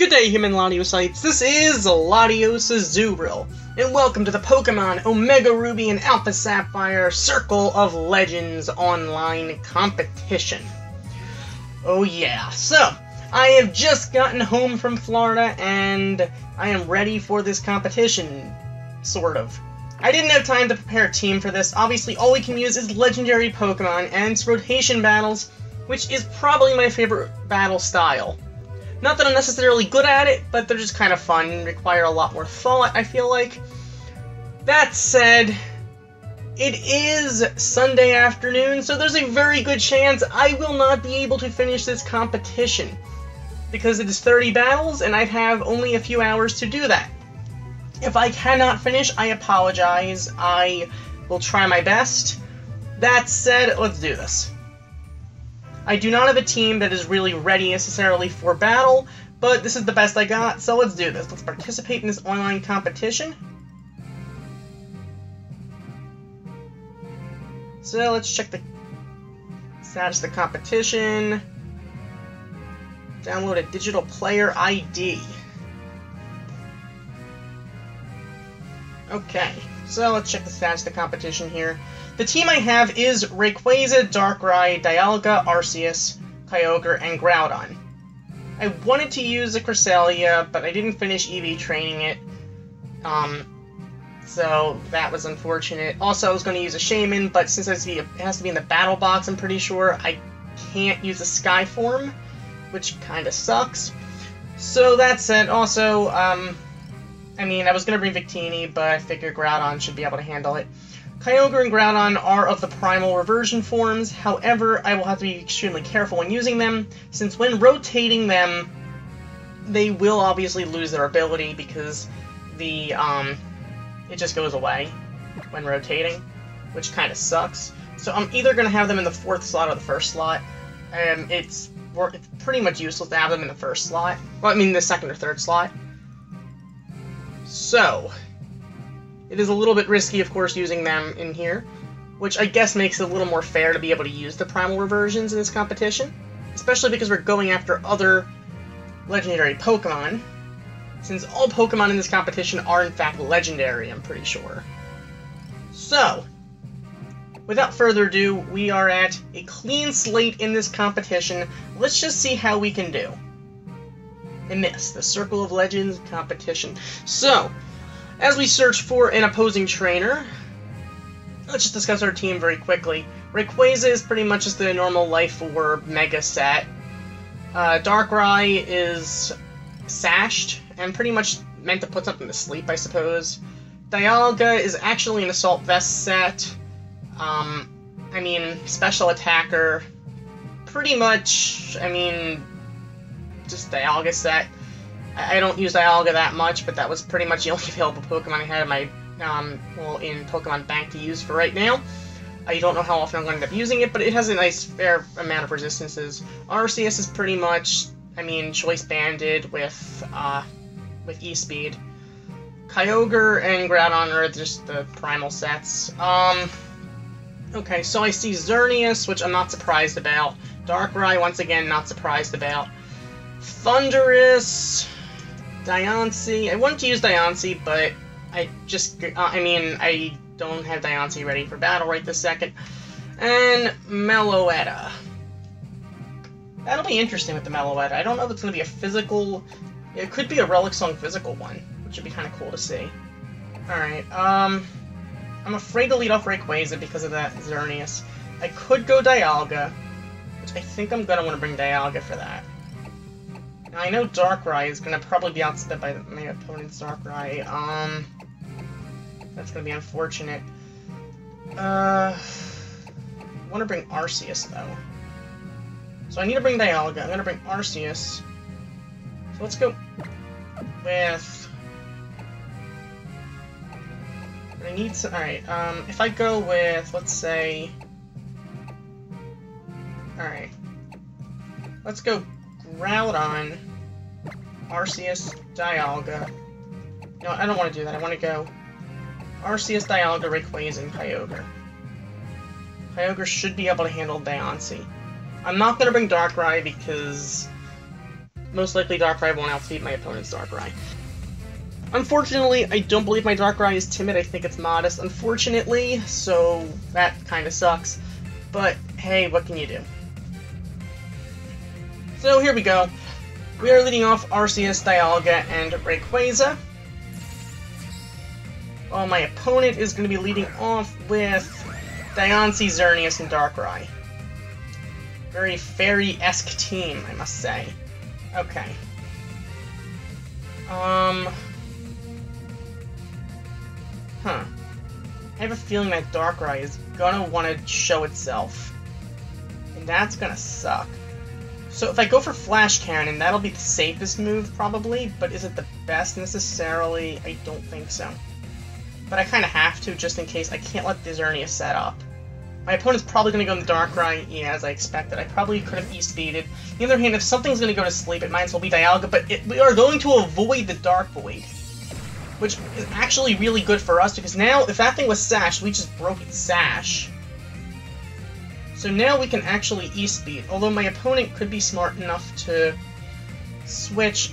Good day, human Latiosites. This is Latios Azurill, and welcome to the Pokemon Omega Ruby and Alpha Sapphire Circle of Legends online competition. Oh yeah, so, I have just gotten home from Florida, and I am ready for this competition, sort of. I didn't have time to prepare a team for this. Obviously, all we can use is legendary Pokemon and its rotation battles, which is probably my favorite battle style. Not that I'm necessarily good at it, but they're just kind of fun and require a lot more thought, I feel like. That said, it is Sunday afternoon, so there's a very good chance I will not be able to finish this competition, because it is 30 battles, and I have only a few hours to do that. If I cannot finish, I apologize. I will try my best. That said, let's do this. I do not have a team that is really ready necessarily for battle, but this is the best I got, so let's do this. Let's participate in this online competition. So let's check the status of the competition. Download a digital player ID. Okay, so let's check the status of the competition here. The team I have is Rayquaza, Darkrai, Dialga, Arceus, Kyogre, and Groudon. I wanted to use a Cresselia, but I didn't finish EV training it, so that was unfortunate. Also, I was going to use a Shaman, but since it has to be in the battle box, I'm pretty sure I can't use a Skyform, which kind of sucks. So that said, also, I was going to bring Victini, but I figured Groudon should be able to handle it. Kyogre and Groudon are of the primal reversion forms, however, I will have to be extremely careful when using them, since when rotating them, they will obviously lose their ability because it just goes away when rotating, which kind of sucks. So I'm either going to have them in the 4th slot or the 1st slot. It's pretty much useless to have them in the 1st slot. Well, the 2nd or 3rd slot. So it is a little bit risky, of course, using them in here, which I guess makes it a little more fair to be able to use the primal reversions in this competition, especially because we're going after other legendary Pokemon, since all Pokemon in this competition are in fact legendary, I'm pretty sure. So, without further ado, we are at a clean slate in this competition. Let's just see how we can do in this, the Circle of Legends competition. So, as we search for an opposing trainer, let's just discuss our team very quickly. Rayquaza is pretty much just the normal Life Orb Mega set. Darkrai is sashed, and pretty much meant to put something to sleep, I suppose. Dialga is actually an Assault Vest set. Special Attacker. Pretty much, just Dialga set. I don't use Dialga that much, but that was pretty much the only available Pokemon I had in my, in Pokemon Bank to use for right now. I don't know how often I'm going to end up using it, but it has a nice, fair amount of resistances. Arceus is pretty much, Choice Banded with E-Speed. Kyogre and Groudon are just the primal sets. Okay, so I see Xerneas, which I'm not surprised about. Darkrai, once again, not surprised about. Thundurus, Diancie. I wanted to use Diancie, but I don't have Diancie ready for battle right this second. And Meloetta. That'll be interesting with the Meloetta. I don't know if it's going to be a physical. It could be a Relic Song physical one, which would be kind of cool to see. Alright, I'm afraid to lead off Rayquaza because of that Xerneas. I could go Dialga, which I think I'm going to want to bring Dialga for that. Now, I know Darkrai is going to probably be outsped by my opponent's Darkrai. That's going to be unfortunate. I want to bring Arceus, though. So I need to bring Dialga. I'm going to bring Arceus. So let's go with... I need some... Alright, if I go with, let's say... Alright. Let's go Groudon, Arceus, Dialga. No, I don't want to do that. I want to go Arceus, Dialga, Rayquaza, and Kyogre. Kyogre should be able to handle Diancie. I'm not going to bring Darkrai because most likely Darkrai won't outspeed my opponent's Darkrai. Unfortunately, I don't believe my Darkrai is timid. I think it's modest, unfortunately, so that kind of sucks. But, hey, what can you do? So, here we go. We are leading off Arceus, Dialga, and Rayquaza. While my opponent is going to be leading off with Diancie, Xerneas, and Darkrai. Very fairy-esque team, I must say. Okay. I have a feeling that Darkrai is gonna want to show itself. And that's gonna suck. So if I go for Flash Cannon, that'll be the safest move, probably, but is it the best necessarily? I don't think so. But I kind of have to, just in case. I can't let the Xerneas set up. My opponent's probably going to go in the Darkrai, yeah, as I expected. I probably could have E-speeded. On the other hand, if something's going to go to sleep, it might as well be Dialga, but we are going to avoid the Dark Void. Which is actually really good for us, because now, if that thing was Sash, we just broke its Sash. So now we can actually E-speed, although my opponent could be smart enough to switch.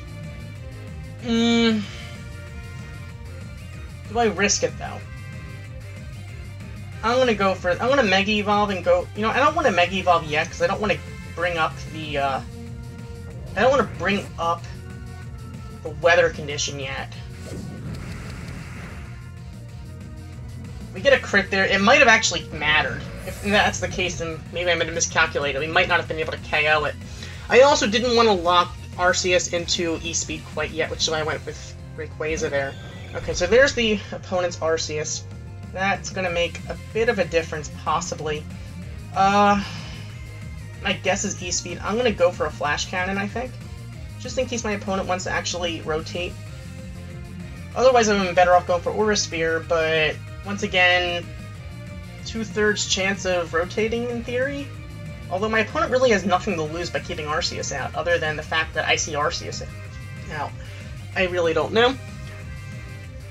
Do I risk it, though? I'm gonna Mega Evolve and go. You know, I don't want to Mega Evolve yet because I don't want to bring up the. I don't want to bring up the weather condition yet. We get a crit there. It might have actually mattered. If that's the case, then maybe I might have miscalculated. We might not have been able to KO it. I also didn't want to lock Arceus into E-Speed quite yet, which is why I went with Rayquaza there. Okay, so there's the opponent's Arceus. That's going to make a bit of a difference, possibly. My guess is E-Speed. I'm going to go for a Flash Cannon, I think. Just in case my opponent wants to actually rotate. Otherwise, I'm better off going for Aura Sphere, but once again, 2/3 chance of rotating, in theory. Although my opponent really has nothing to lose by keeping Arceus out, other than the fact that I see Arceus out. I really don't know.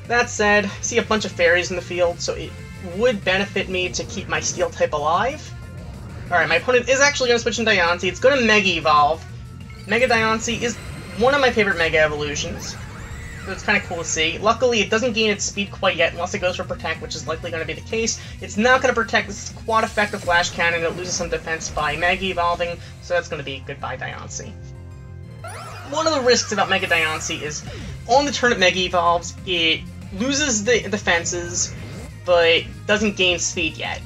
That said, I see a bunch of fairies in the field, so it would benefit me to keep my Steel type alive. Alright, my opponent is actually going to switch in Diancie. It's going to Mega Evolve. Mega Diancie is one of my favorite Mega Evolutions, so it's kind of cool to see. Luckily, it doesn't gain its speed quite yet, unless it goes for Protect, which is likely going to be the case. It's not going to Protect. This is quad effective Flash Cannon. It loses some defense by Mega Evolving, so that's going to be goodbye Diancie. One of the risks about Mega Diancie is, on the turn it Mega Evolves, it loses the defenses, but doesn't gain speed yet,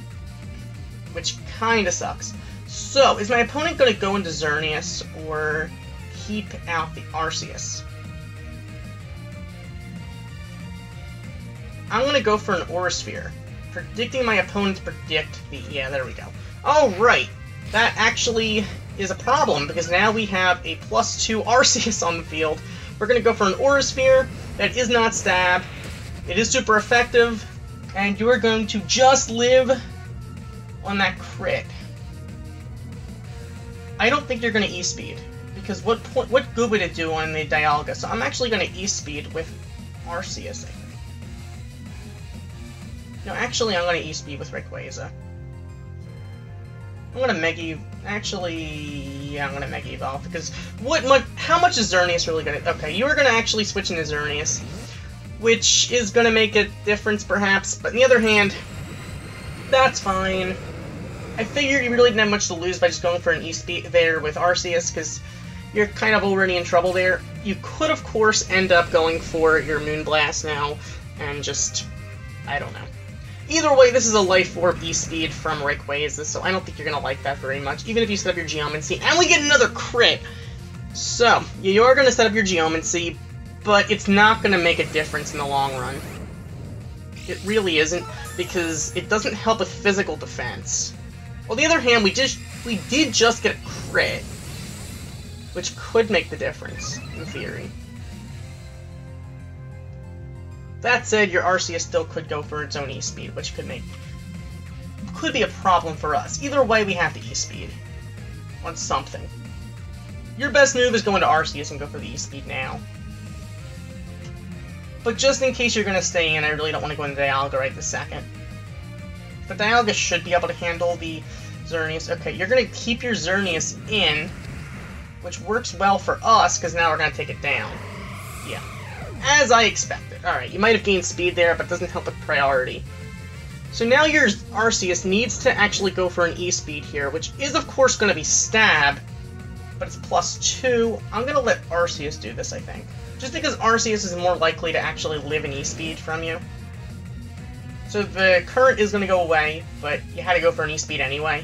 which kinda sucks. So, is my opponent going to go into Xerneas, or keep out the Arceus? I'm going to go for an Aura Sphere, predicting my opponent's predict the... yeah, there we go. Alright, that actually is a problem, because now we have a +2 Arceus on the field. We're going to go for an Aura Sphere that is not Stab. It is super effective, and you are going to just live on that crit. I don't think you're going to E-Speed, because what good would it do on the Dialga? So I'm actually going to E-Speed with Arceus, I think. No, actually I'm going to E-Speed with Rayquaza. I'm going to Mega... actually, yeah, I'm going to Mega Evolve, because how much is Xerneas really going to... okay, you are going to actually switch into Xerneas, which is going to make a difference, perhaps, but on the other hand, that's fine. I figured you really didn't have much to lose by just going for an E-Speed there with Arceus, because you're kind of already in trouble there. You could, of course, end up going for your Moonblast now, and just... I don't know. Either way, this is a Life Orb E-Speed from Rayquaza, so I don't think you're going to like that very much, even if you set up your Geomancy, and we get another crit! So, you are going to set up your Geomancy, but it's not going to make a difference in the long run. It really isn't, because it doesn't help with physical defense. On the other hand, we did just get a crit, which could make the difference, in theory. That said, your Arceus still could go for its own E-Speed, which could be a problem for us. Either way, we have to E-Speed on something. Your best move is going to Arceus and go for the E-Speed now. But just in case you're going to stay in, I really don't want to go into Dialga right this second. But Dialga should be able to handle the Xerneas. Okay, you're going to keep your Xerneas in, which works well for us, because now we're going to take it down. Yeah. As I expected. Alright, you might have gained speed there, but it doesn't help with priority. So now your Arceus needs to actually go for an E-speed here, which is, of course, going to be Stab, but it's +2. I'm going to let Arceus do this, I think. Just because Arceus is more likely to actually live an E-speed from you. So the current is going to go away, but you had to go for an E-speed anyway.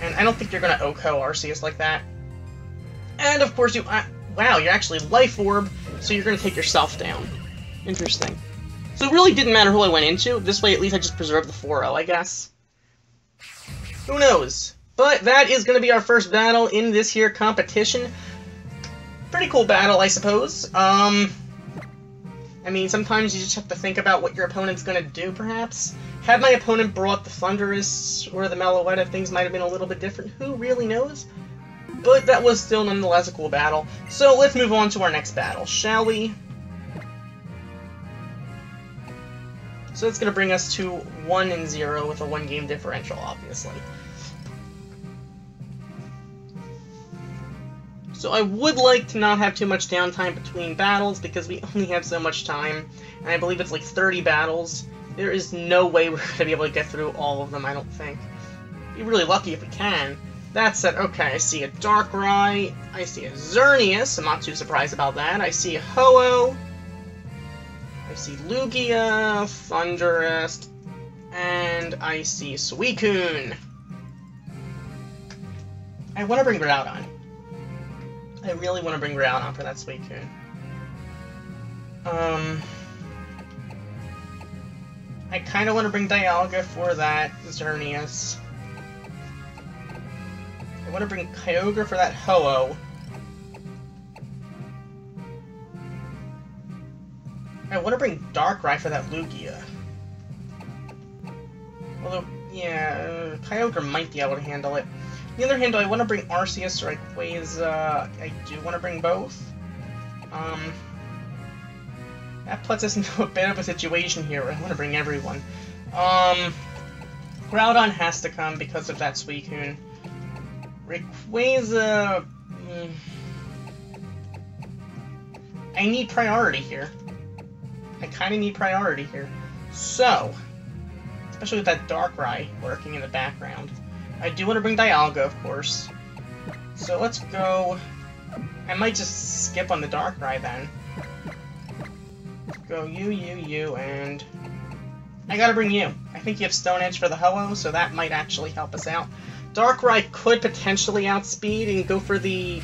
And I don't think you're going to OHKO Arceus like that. And, of course, you... wow, you're actually Life Orb, so you're going to take yourself down. Interesting. So it really didn't matter who I went into. This way, at least I just preserved the 4-0, I guess. Who knows? But that is going to be our first battle in this here competition. Pretty cool battle, I suppose. I mean, sometimes you just have to think about what your opponent's going to do, perhaps. Had my opponent brought the Thundurus or the Meloetta, things might have been a little bit different. Who really knows? But that was still nonetheless a cool battle. So let's move on to our next battle, shall we? So that's going to bring us to 1-0 with a 1-game differential, obviously. So I would like to not have too much downtime between battles, because we only have so much time, and I believe it's like 30 battles. There is no way we're going to be able to get through all of them, I don't think. Be really lucky if we can. That said, okay, I see a Darkrai, I see a Xerneas, I'm not too surprised about that, I see a Ho-Oh, I see Lugia, Thundurus, and I see Suicune. I want to bring Groudon. I really want to bring Groudon for that Suicune. I kind of want to bring Dialga for that Xerneas. I want to bring Kyogre for that Ho-Oh. I want to bring Darkrai for that Lugia. Although, yeah, Kyogre might be able to handle it. On the other hand, do I want to bring Arceus or Rayquaza? I do want to bring both. That puts us into a bit of a situation here where I want to bring everyone. Groudon has to come because of that Suicune. Rayquaza... I need priority here. I kind of need priority here. So, especially with that Darkrai lurking in the background. I do want to bring Dialga, of course. So let's go... I might just skip on the Darkrai then. Go you, and... I gotta bring you. I think you have Stone Edge for the Ho-Oh, so that might actually help us out. Darkrai could potentially outspeed and go for the...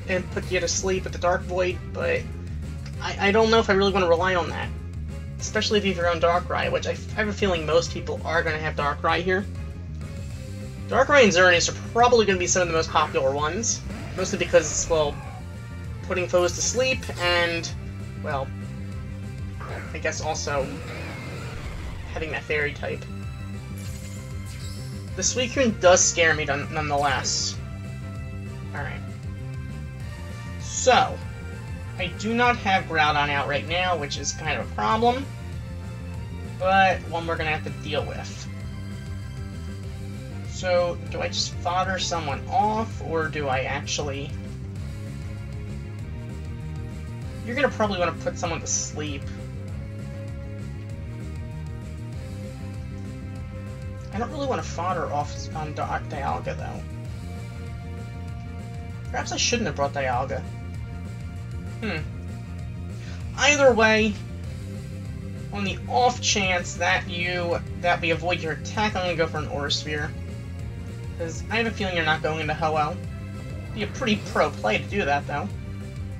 and put you to sleep with the Dark Void, but... I don't know if I really want to rely on that. Especially if you have your own Darkrai, which I have a feeling most people are going to have Darkrai here. Darkrai and Xerneas are probably going to be some of the most popular ones. Mostly because, well, putting foes to sleep, and, well, I guess also having that Fairy type. The Suicune does scare me nonetheless. Alright. So, I do not have Groudon out right now, which is kind of a problem, but one we're going to have to deal with. So, do I just fodder someone off, or do I actually... You're going to probably want to put someone to sleep. I don't really want to fodder off on Dialga, though. Perhaps I shouldn't have brought Dialga. Either way, on the off chance that we avoid your attack, I'm going to go for an Aura Sphere. Because I have a feeling you're not going into Ho-Oh. Be a pretty pro play to do that, though.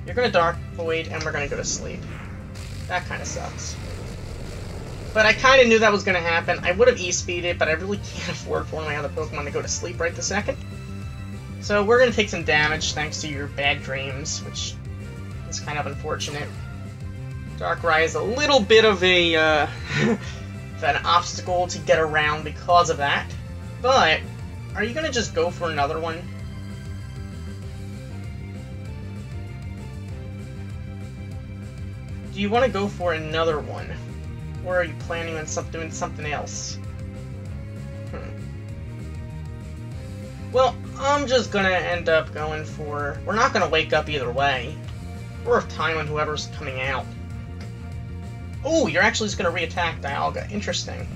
You're going to Dark Void, and we're going to go to sleep. That kind of sucks. But I kind of knew that was going to happen. I would have E-speeded, but I really can't afford for one of my other Pokemon to go to sleep right this second. So we're going to take some damage thanks to your bad dreams, which... it's kind of unfortunate. Darkrai is a little bit of a an obstacle to get around because of that. But are you gonna just go for another one? Do you want to go for another one, or are you planning on doing something else? Well, I'm just gonna end up going for... We're not gonna wake up either way. We're of time on whoever's coming out. Oh, you're actually just gonna re-attack Dialga. Interesting.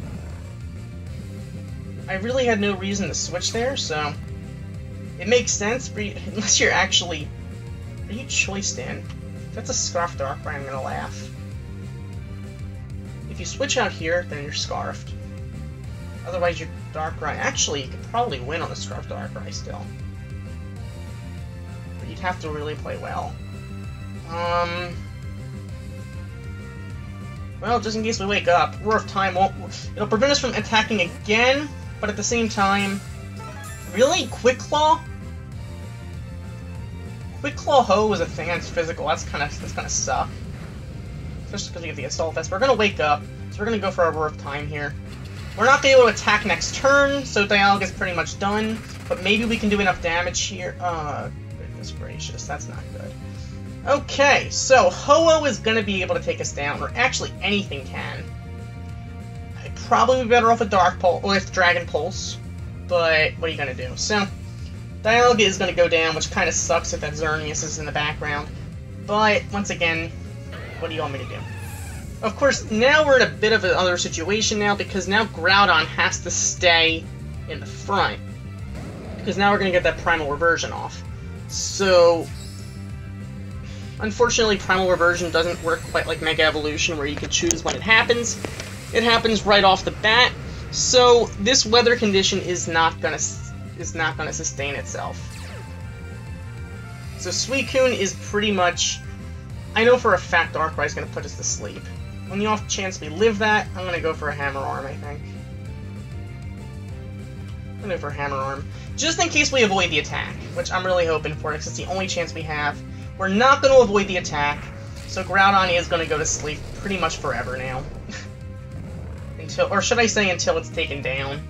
I really had no reason to switch there, so... It makes sense, but unless you're actually... Are you choiced in? If that's a Scarf Darkrai, I'm gonna laugh. If you switch out here, then you're Scarfed. Otherwise, you're Darkrai. Actually, you could probably win on the Scarf Darkrai still. But you'd have to really play well. Well, just in case we wake up, Roar of Time won't... It'll prevent us from attacking again, but at the same time... Really? Quick Claw? Quick Claw Ho is advanced physical. That's gonna suck. Especially because we get the Assault Vest. We're gonna wake up, so we're gonna go for our Roar of Time here. We're not gonna be able to attack next turn, so Dialga's pretty much done. But maybe we can do enough damage here. Goodness gracious, that's not good. Okay, so Ho-Oh is gonna be able to take us down, or actually anything can. I'd probably be better off with Dark Pulse, with Dragon Pulse, but what are you gonna do? So, Dialga is gonna go down, which kind of sucks if that Xerneas is in the background. But, once again, what do you want me to do? Of course, now we're in a bit of another situation now, because now Groudon has to stay in the front. Because now we're gonna get that Primal Reversion off. So... Unfortunately, Primal Reversion doesn't work quite like Mega Evolution, where you can choose when it happens. It happens right off the bat, so this weather condition is not gonna sustain itself. So Suicune is pretty much... I know for a fact Darkrai is gonna put us to sleep. On the off chance we live that, I'm gonna go for a Hammer Arm, I think. I'm gonna go for a Hammer Arm. Just in case we avoid the attack, which I'm really hoping for, because it's the only chance we have. We're not going to avoid the attack, so Groudon is going to go to sleep pretty much forever now. Until, or should I say until it's taken down.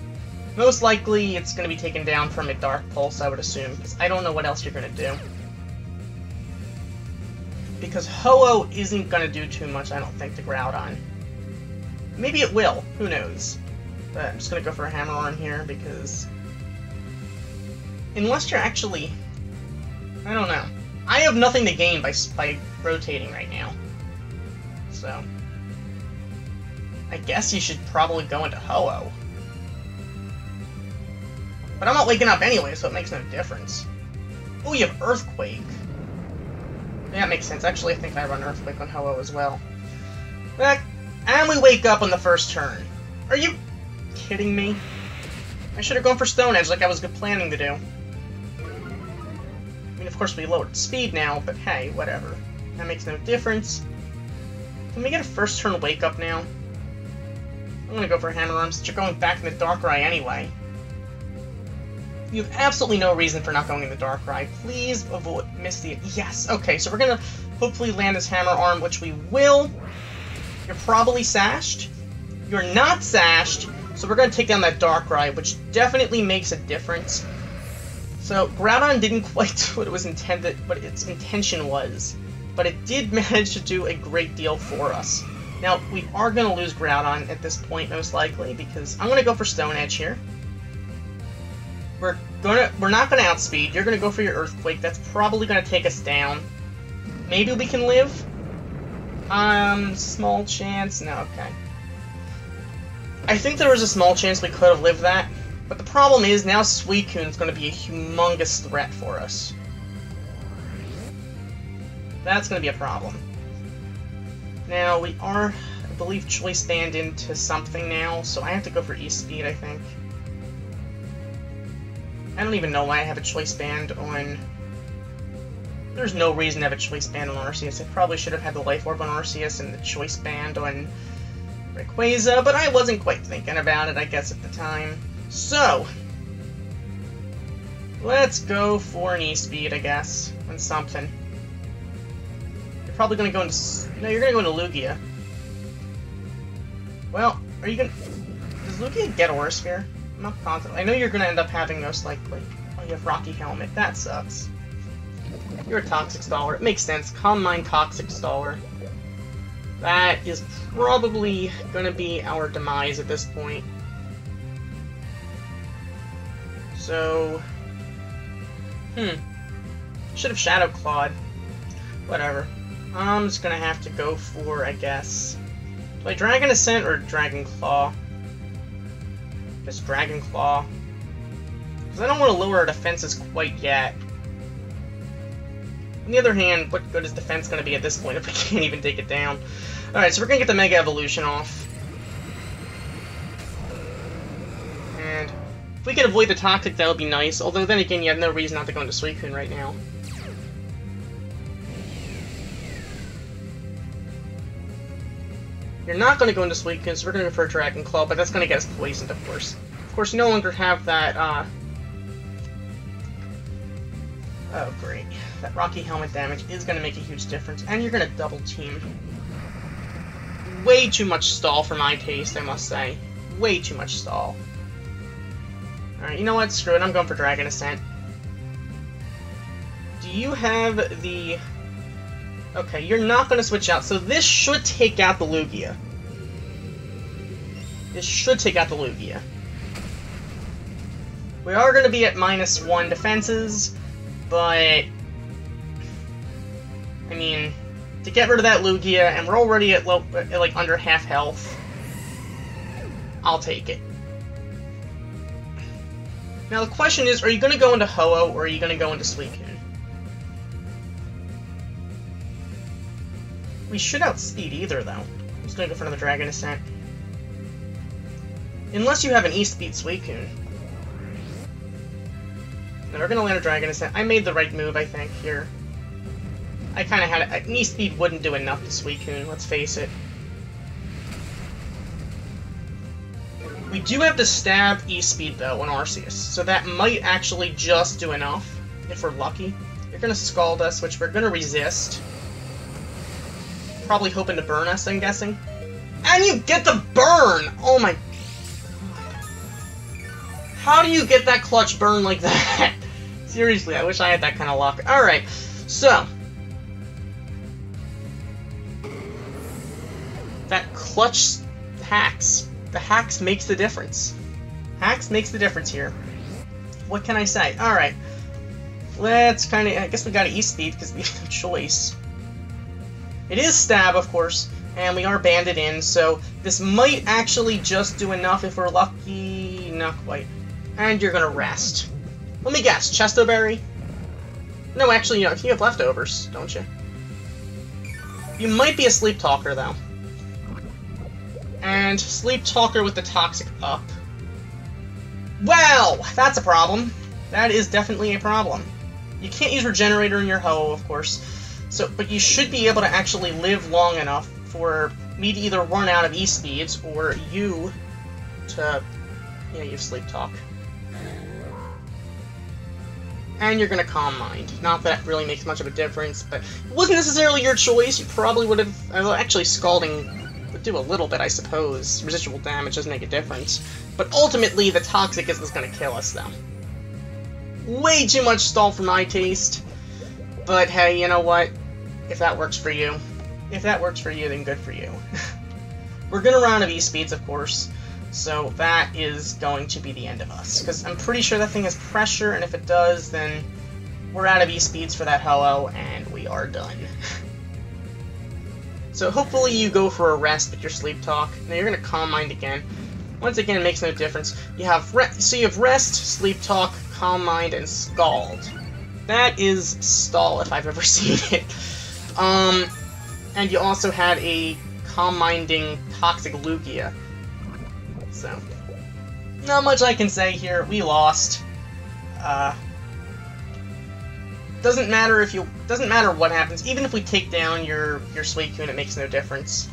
Most likely it's going to be taken down from a Dark Pulse, I would assume, because I don't know what else you're going to do. Because Ho-Oh isn't going to do too much, I don't think, to Groudon. Maybe it will, who knows. But I'm just going to go for a Hammer Arm here, because... Unless you're actually... I don't know. I have nothing to gain by rotating right now. So... I guess you should probably go into Ho-Oh. But I'm not waking up anyway, so it makes no difference. Oh, you have Earthquake. Yeah, that makes sense. Actually, I think I run Earthquake on Ho-Oh as well. And we wake up on the first turn. Are you kidding me? I should have gone for Stone Edge like I was planning to do. I mean, of course we lowered speed now, but hey, whatever. That makes no difference. Can we get a first turn wake up now? I'm gonna go for Hammer Arm since you're going back in the Darkrai anyway. You have absolutely no reason for not going in the Darkrai. Please avoid Misty. Yes, okay, so we're gonna hopefully land this Hammer Arm, which we will. You're probably sashed. You're not sashed, so we're gonna take down that Darkrai, which definitely makes a difference. So, Groudon didn't quite do what it was intended, what its intention was, but it did manage to do a great deal for us. Now, we are going to lose Groudon at this point, most likely, because I'm going to go for Stone Edge here. We're not going to outspeed. You're going to go for your Earthquake. That's probably going to take us down. Maybe we can live? Small chance? No, okay. I think there was a small chance we could have lived that. But the problem is, now Suicune's going to be a humongous threat for us. That's going to be a problem. Now, we are, I believe, Choice Band into something now, so I have to go for E-Speed, I think. I don't even know why I have a Choice Band on... There's no reason to have a Choice Band on Arceus. I probably should have had the Life Orb on Arceus and the Choice Band on Rayquaza, but I wasn't quite thinking about it, I guess, at the time. So, let's go for an E-Speed, I guess, on something. You're probably going to go into... No, you're going to go into Lugia. Well, are you going to... Does Lugia get Aura Sphere? I'm not confident. I know you're going to end up having most likely... Oh, you have Rocky Helmet. That sucks. You're a Toxic Staller. It makes sense. Calm Mind, Toxic Staller. That is probably going to be our demise at this point. So, Should have Shadow Clawed. Whatever. I'm just gonna have to go for, I guess... Do I Dragon Ascent or Dragon Claw? Just Dragon Claw. Because I don't want to lower our defenses quite yet. On the other hand, what good is defense going to be at this point if we can't even take it down? Alright, so we're going to get the Mega Evolution off. And if we could avoid the Toxic, that would be nice. Although then again, you have no reason not to go into Suicune right now. You're not going to go into Suicune, so we're going to go for a Dragon Claw, but that's going to get us poisoned, of course. Of course, you no longer have that, Oh, great. That Rocky Helmet damage is going to make a huge difference, and you're going to double team. Way too much stall for my taste, I must say. Way too much stall. Alright, you know what? Screw it, I'm going for Dragon Ascent. Do you have the... Okay, you're not going to switch out, so this should take out the Lugia. This should take out the Lugia. We are going to be at -1 defenses, but... I mean, to get rid of that Lugia, and we're already at, low, like under half health, I'll take it. Now the question is, are you going to go into Ho-Oh, or are you going to go into Suicune? We should outspeed either, though. I'm just going to go for another Dragon Ascent. Unless you have an E-Speed Suicune. No, we're going to land a Dragon Ascent. I made the right move, I think, here. I kind of had it. An E-Speed wouldn't do enough to Suicune, let's face it. We do have to stab E-Speed, though, on Arceus, so that might actually just do enough, if we're lucky. You're going to Scald us, which we're going to resist. Probably hoping to burn us, I'm guessing. And you get the burn! Oh my... How do you get that clutch burn like that? Seriously, I wish I had that kind of luck. Alright, so... That clutch hacks. The hacks makes the difference. Hacks makes the difference here. What can I say? Alright. Let's kind of... I guess we got to E-Speed because we have no choice. It is Stab, of course, and we are banded in, so this might actually just do enough if we're lucky. Not quite. And you're gonna rest. Let me guess, Chesto Berry? No, actually, you have leftovers, don't you? You might be a Sleep Talker, though. And Sleep Talker with the Toxic up. Well, that's a problem. That is definitely a problem. You can't use Regenerator in your Ho, of course. So, but you should be able to actually live long enough for me to either run out of E-Speeds or you to, you know, use Sleep Talk. And you're going to Calm Mind. Not that it really makes much of a difference, but it wasn't necessarily your choice. You probably would have... Actually, Scalding would do a little bit, I suppose. Residual damage doesn't make a difference. But ultimately, the Toxic is what's going to kill us, though. Way too much stall for my taste. But hey, you know what? If that works for you, then good for you. We're gonna run out of E-Speeds, of course, so that is going to be the end of us. Because I'm pretty sure that thing has pressure, and if it does, then we're out of E-Speeds for that Ho-Oh, and we are done. So hopefully you go for a rest with your Sleep Talk. Now you're gonna Calm Mind again. Once again, it makes no difference. You have so you have Rest, Sleep Talk, Calm Mind, and Scald. That is stall if I've ever seen it. And you also had a calm-minding Toxic Lugia. So, not much I can say here. We lost. Doesn't matter what happens. Even if we take down your Suicune, it makes no difference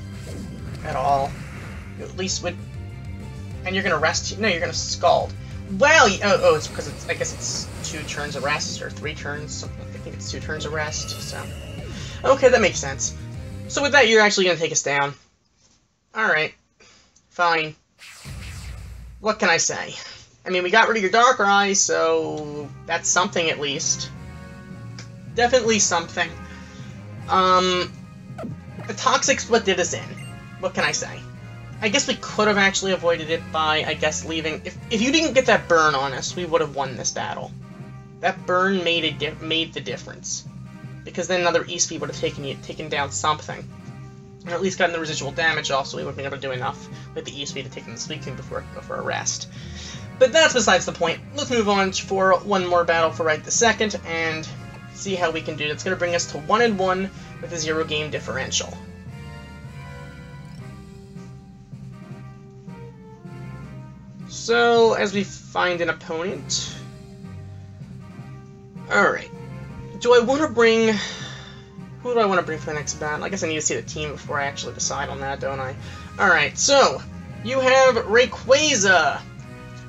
at all. At least with, and you're gonna rest. No, you're gonna Scald. Well, oh, it's because I guess it's 2 turns of rest, or 3 turns, I think it's 2 turns of rest, so... Okay, that makes sense. So with that, you're actually going to take us down. Alright. Fine. What can I say? I mean, we got rid of your Darkrai, so... that's something, at least. Definitely something. The Toxic's what did us in. What can I say? I guess we could have actually avoided it by, I guess, leaving... If you didn't get that burn on us, we would have won this battle. That burn made the difference. Because then another E-Speed would have taken down something. Or at least gotten the residual damage off, so we would have been able to do enough with the E-Speed to take the Sleep King before a rest. But that's besides the point. Let's move on for one more battle for right this second, and see how we can do it. It's going to bring us to 1-1 with a 0 game differential. So, as we find an opponent... Alright. Do I want to bring... Who do I want to bring for the next battle? I guess I need to see the team before I actually decide on that, don't I? Alright, so, you have Rayquaza,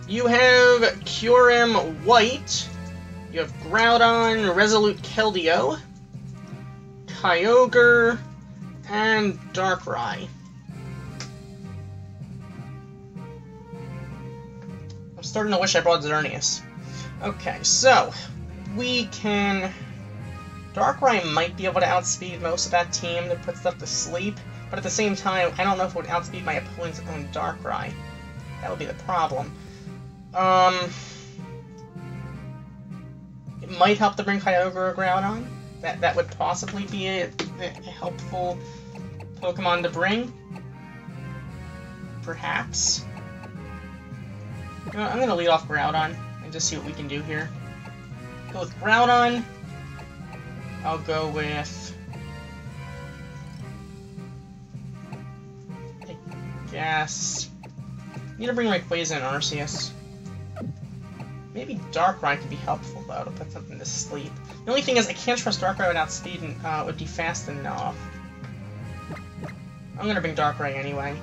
you have Kyurem White, you have Groudon, Resolute Keldeo, Kyogre, and Darkrai. I'm starting to wish I brought Xerneas. Okay, so, we can... Darkrai might be able to outspeed most of that team to put stuff to sleep, but at the same time, I don't know if it would outspeed my opponent's own Darkrai. That would be the problem. It might help to bring Kyogre or Groudon. That would possibly be a helpful Pokemon to bring. Perhaps. You know, I'm going to lead off Groudon and just see what we can do here. Go with Groudon. I'll go with... I guess... I need to bring Rayquaza and Arceus. Maybe Darkrai could be helpful, though, to put something to sleep. The only thing is, I can't trust Darkrai without speed, and it would be fast enough. I'm gonna bring Darkrai anyway.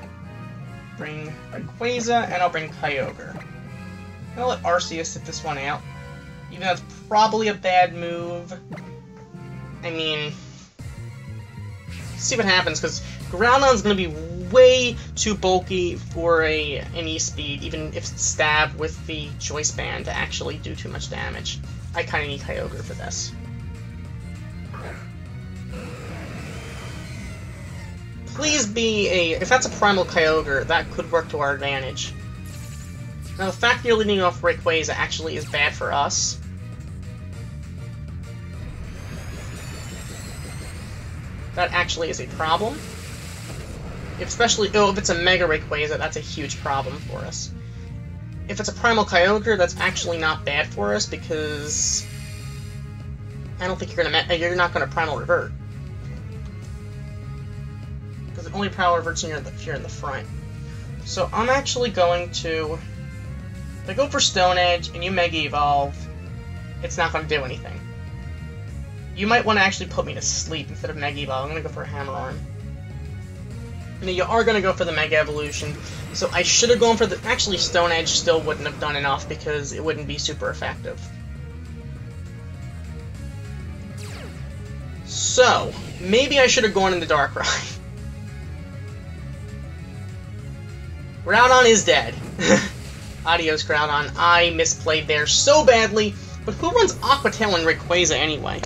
Bring Rayquaza, and I'll bring Kyogre. I'll let Arceus sit this one out. Even though it's probably a bad move. I mean, see what happens, because Groudon's going to be way too bulky for an E-Speed, even if Stab with the Choice Band to actually do too much damage. I kind of need Kyogre for this. Please be a... If that's a Primal Kyogre, that could work to our advantage. Now, the fact that you're leading off Rayquaza actually is bad for us. That actually is a problem. Especially, if it's a Mega Rayquaza, that's a huge problem for us. If it's a Primal Kyogre, that's actually not bad for us, because I don't think you're not gonna Primal Revert. Because it only Primal Reverts if you're in the front. So I'm actually going to... If I go for Stone Edge and you Mega Evolve, it's not gonna do anything. You might want to actually put me to sleep instead of Mega Evolve. I'm going to go for a Hammer Arm. And you are going to go for the Mega Evolution. So I should have gone for the... Actually, Stone Edge still wouldn't have done enough because it wouldn't be super effective. So, maybe I should have gone into Darkrai. Groudon is dead. Adios, Groudon. I misplayed there so badly. But who runs Aqua Tail and Rayquaza anyway?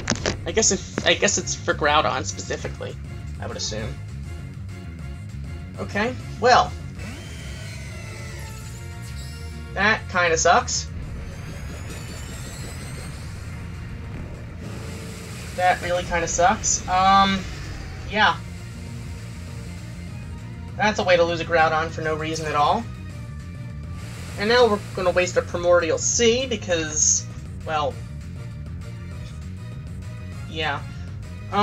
I guess it's for Groudon specifically, I would assume. Okay, well. That kinda sucks. That really kinda sucks. Yeah. That's a way to lose a Groudon for no reason at all. And now we're gonna waste a Primordial Sea because, well... Yeah. Do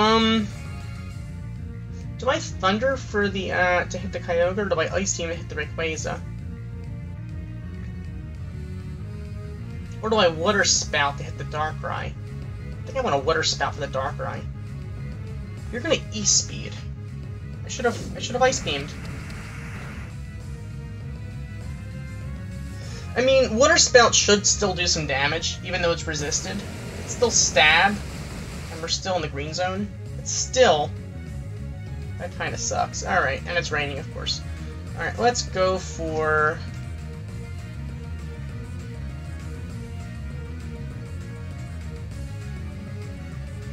I Thunder for the, to hit the Kyogre, or do I Ice Beam to hit the Rayquaza? Or do I Water Spout to hit the Darkrai? I think I want a Water Spout for the Darkrai. You're gonna E-Speed. I should have Ice Beamed. I mean, Water Spout should still do some damage, even though it's resisted. It's still Stab. We're still in the green zone. It's still... That kind of sucks. Alright, and it's raining, of course. Alright, let's go for...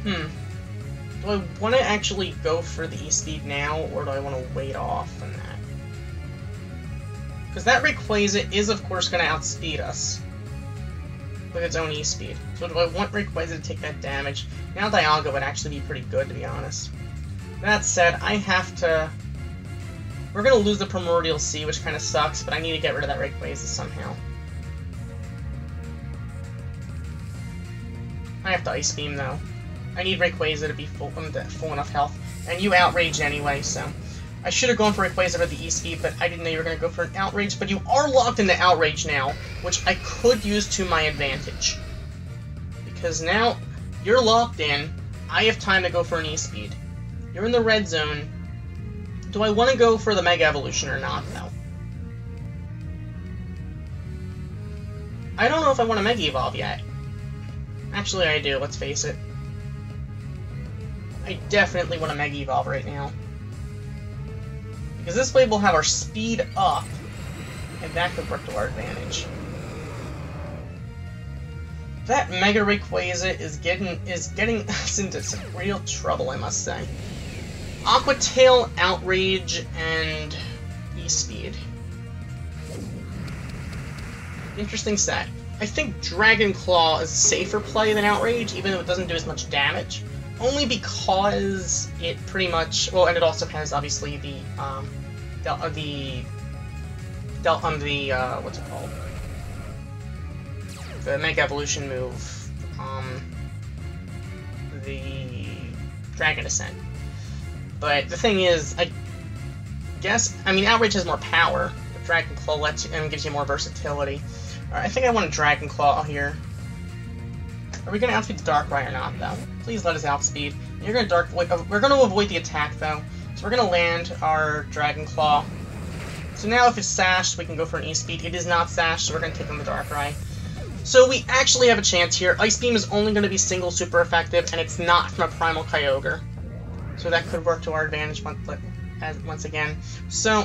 Do I want to actually go for the E-Speed now, or do I want to wait off on that? Because that Rayquaza is, of course, going to outspeed us. with its own E-speed. So do I want Rayquaza to take that damage? Now Dialga would actually be pretty good, to be honest. That said, I have to... We're going to lose the Primordial Sea, which kind of sucks, but I need to get rid of that Rayquaza somehow. I have to Ice Beam, though. I need Rayquaza to be full enough health. And you Outraged anyway, so... I should have gone for Rayquaza for the E-speed, but I didn't know you were going to go for an Outrage. But you are locked into Outrage now, which I could use to my advantage. Because now, you're locked in. I have time to go for an E-speed. You're in the red zone. Do I want to go for the Mega Evolution or not, though? I don't know if I want to Mega Evolve yet. Actually, I do, let's face it. I definitely want to Mega Evolve right now. Because this way we'll have our speed up, and that could work to our advantage. That Mega Rayquaza is getting us into some real trouble, I must say. Aqua Tail, Outrage, and E-Speed. Interesting set. I think Dragon Claw is a safer play than Outrage, even though it doesn't do as much damage. Only because it pretty much... Well, and it also has, obviously, the what's it called? The Mega Evolution move. The Dragon Descent. But the thing is, I mean, Outrage has more power. The Dragon Claw lets you, and gives you more versatility. Alright, I think I want a Dragon Claw here. Are we going to outspeed the Darkrai or not, though? Please let us outspeed. You're going to we're going to avoid the attack, though. So we're going to land our Dragon Claw. So now if it's sashed, we can go for an E-Speed. It is not sashed, so we're going to take on the Darkrai. So we actually have a chance here. Ice Beam is only going to be single super effective, and it's not from a Primal Kyogre. So that could work to our advantage once again. So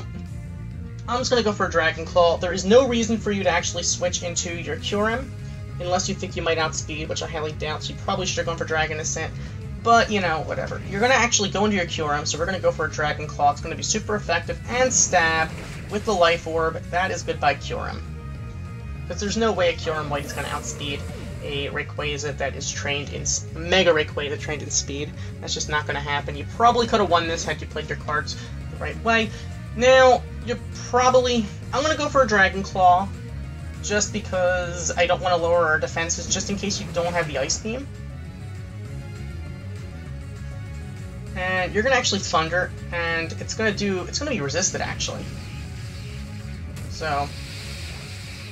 I'm just going to go for a Dragon Claw. There is no reason for you to actually switch into your Kyurem, unless you think you might outspeed, which I highly doubt, so you probably should have gone for Dragon Descent. But, you know, whatever. You're going to actually go into your Kyurem, so we're going to go for a Dragon Claw. It's going to be super effective and stab with the Life Orb. That is goodbye Kyurem. Because there's no way a Kyurem White is going to outspeed a Rayquaza that is trained in... Mega Rayquaza trained in speed. That's just not going to happen. You probably could have won this had you played your cards the right way. Now, you're probably... I'm going to go for a Dragon Claw, just because I don't want to lower our defenses, just in case you don't have the Ice Beam. And you're going to actually Thunder, and it's going to be resisted, actually. So,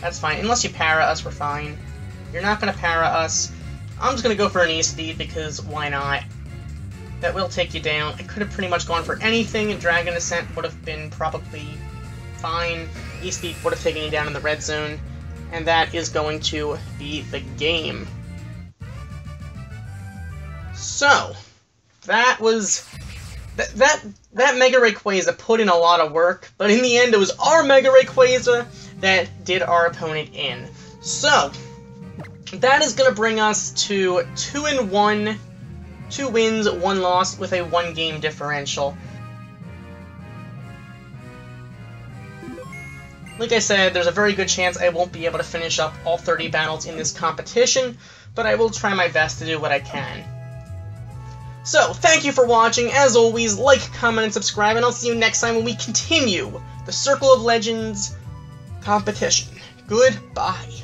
that's fine. Unless you para us, we're fine. You're not going to para us. I'm just going to go for an E-Speed, because why not? That will take you down. I could have pretty much gone for anything, and Dragon Descent would have been probably fine. E-Speed would have taken you down in the red zone, and that is going to be the game. So, that was... That Mega Rayquaza put in a lot of work, but in the end it was our Mega Rayquaza that did our opponent in. So, that is going to bring us to 2-1, 2 wins, 1 loss with a 1-game differential. Like I said, there's a very good chance I won't be able to finish up all 30 battles in this competition, but I will try my best to do what I can. So, thank you for watching. As always, like, comment, and subscribe, and I'll see you next time when we continue the Circle of Legends competition. Goodbye.